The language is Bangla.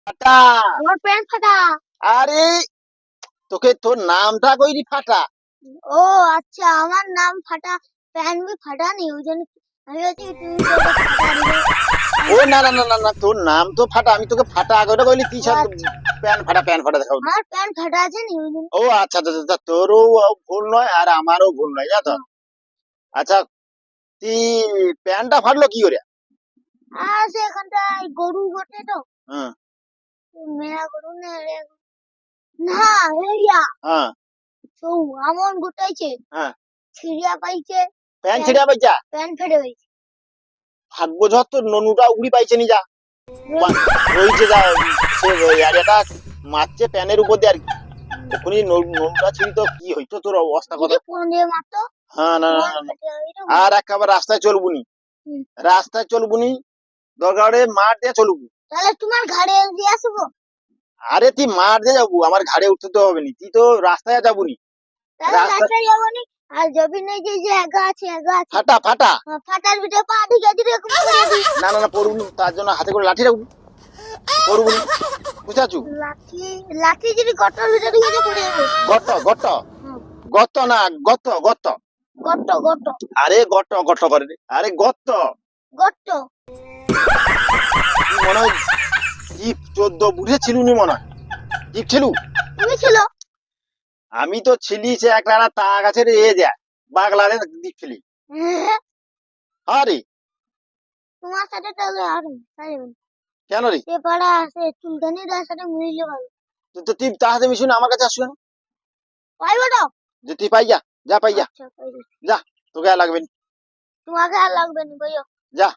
ফাটা। আমার প্যান্ট ফাটা। আরে তোকে তোর নামটা কইরি ফাটা। ও আচ্ছা, আমার নাম ফাটা, প্যান্ট বি ফাটা নেই, ওই জন্য আমি হচ্ছে তুমি তো ওটা ফাটা দিবে। ও না না না না না, তোর নাম তো ফাটা, আমি তোকে ফাটা আগে ওটা কইলি টি ও শার্ট আচ্ছা, প্যান্ট ফাটা দেখাও। আমার প্যান্ট ফাটা আছে নি ওই জন্য। ও আচ্ছা আচ্ছা আচ্ছা, তোরও ভুল নয় আর আমারও ভুল নয়, জানো তো। হুম। আচ্ছা, তুই প্যান্টটা ফাটলো কি করে? আর সে এখানটায় গরু বটে তো, হ্যাঁ মেয়া গরু না না এরিয়া হ্যাঁ তো আমন গোটাইছে, হ্যাঁ। ছিড়িয়া পাইছে, প্যান্ট প্যান্ট ছিঁড়া পাইছা? প্যান্ট ফেটে পাইছে। থাকবো যত তোর ননুটা উড়ি পাইছে নি যা রয়েছে যা, সে এরিয়াটা মারছে প্যানের উপর দিয়ে আর কি। তখনই ননুটা ছিঁড়ি তো কি হইতো তোর অবস্থা কথা। যদি ফোন দিয়ে মারতো হ্যাঁ না না ফোন না না। ফেটে ওইরকম। আর একেবারে রাস্তায় চলবুনি, হুম। রাস্তায় চলবুনি, দরকারে মাঠ দিয়ে চলবু। তাহলে তোমার ঘাড়ে দিয়ে আসবো, আরে তুই মাঠ দিয়ে যাবো, আমার ঘাড়ে উঠতে তো হবে নি, তুই তো রাস্তায় যাবুনি। তাহলে রাস্তা রাস্তায় যাবো নি। আর জবি নেই যে এগা আছে এগা আছে, ফাটা ফাটা। ফাটার ভিতরে পা ঢুকে দিলে এরকম করে দিই। না না না, পড়বুনি, তার জন্য হাতে করে লাঠি রাখবো, পড়বুনি, বুঝাছু? লাঠি লাঠি যদি গর্তের ভিতরে ঢুকে যায় পড়ে যাবে। গর্ত গর্ত, হুম, গর্ত না গর্ত গর্ত। গর্ত গর্ত আরে গর্ত গর্ত করে রে, আরে গর্ত। গর্ত। তুই মনে হয় জীব 14 বুঝে ছিলু নি মনে হয়, জীব ছিলু। তুমি ছিল। আমি তো ছিলি সে একলা তা গাছের এ যায় বাগলারে দিচ্ছিলি। হ্যাঁ, আরে তোমার সাথে তাহলে আর যাবে না। কেন রে? সে পাড়া আছে চুলকানি তার সাথে মিলিলে ভালো। তুই তাহাতে মিশুন আমার কাছে আসবে না, পাইবো তো। যে তুই পাই যা, যা পাই যা, আচ্ছা পাইবো। যা, তোকে আর লাগবে না, তোমাকে আর লাগবে না ভাইয়া। যা।